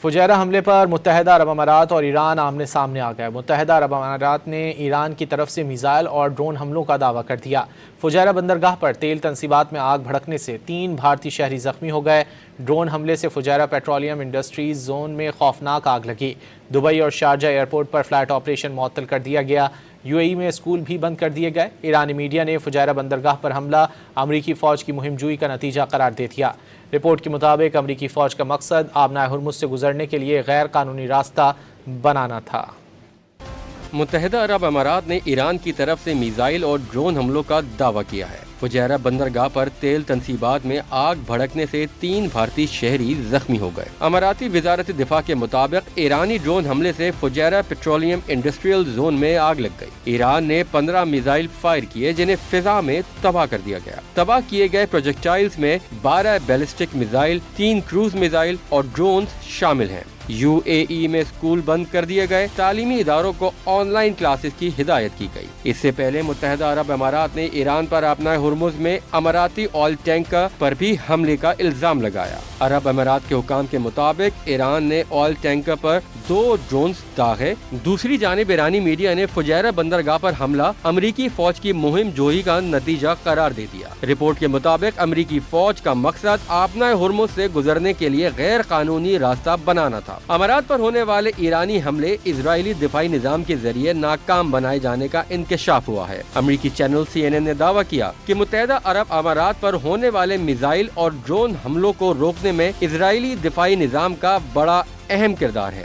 Fujairah حملے پر متحدہ عرب امارات اور ایران آمنے سامنے آ گئے۔ متحدہ عرب امارات نے ایران کی طرف سے میزائل اور ڈرون حملوں کا دعویٰ کر دیا۔ فجیرہ بندرگاہ پر تیل تنصیبات میں آگ بھڑکنے سے 3 بھارتی شہری زخمی ہو گئے۔ ڈرون حملے سے فجیرہ پیٹرولیم انڈسٹریز زون میں خوفناک آگ لگی۔ دبئی اور شارجہ ایئرپورٹ پر فلائٹ آپریشن معطل کر دیا گیا۔ UAE میں اسکول بھی بند کر دیے گئے۔ ایرانی میڈیا نے فجیرہ بندرگاہ پر حملہ امریکی فوج کی مہم جوئی کا نتیجہ قرار دے دیا۔ رپورٹ کے مطابق امریکی فوج کا مقصد آبنائے ہرمز سے گزرنے کے لیے غیر قانونی راستہ بنانا تھا۔ متحدہ عرب امارات نے ایران کی طرف سے میزائل اور ڈرون حملوں کا دعویٰ کیا ہے۔ فجیرہ بندرگاہ پر تیل تنصیبات میں آگ بھڑکنے سے 3 بھارتی شہری زخمی ہو گئے۔ اماراتی وزارت دفاع کے مطابق ایرانی ڈرون حملے سے فجیرہ پیٹرولیم انڈسٹریل زون میں آگ لگ گئی۔ ایران نے 15 میزائل فائر کیے جنہیں فضا میں تباہ کر دیا گیا۔ تباہ کیے گئے پروجیکٹائلز میں 12 بیلسٹک میزائل، 3 کروز میزائل اور ڈرونز شامل ہیں۔ UAE میں اسکول بند کر دیے گئے۔ تعلیمی اداروں کو آن لائن کلاسز کی ہدایت کی گئی۔ اس سے پہلے متحدہ عرب امارات نے ایران پر آبنائے ہرمز میں اماراتی آئل ٹینکر پر بھی حملے کا الزام لگایا۔ عرب امارات کے حکام کے مطابق ایران نے آئل ٹینکر پر 2 ڈرونز داغے۔ دوسری جانب ایرانی میڈیا نے فجیرہ بندرگاہ پر حملہ امریکی فوج کی مہم جوئی کا نتیجہ قرار دے دیا۔ رپورٹ کے مطابق امریکی فوج کا مقصد آبنائے ہرمز سے گزرنے کے لیے غیر قانونی راستہ بنانا تھا۔ امارات پر ہونے والے ایرانی حملے اسرائیلی دفاعی نظام کے ذریعے ناکام بنائے جانے کا انکشاف ہوا ہے۔ امریکی چینل CNN نے دعویٰ کیا کہ متحدہ عرب امارات پر ہونے والے میزائل اور ڈرون حملوں کو روکنے میں اسرائیلی دفاعی نظام کا بڑا اہم کردار ہے۔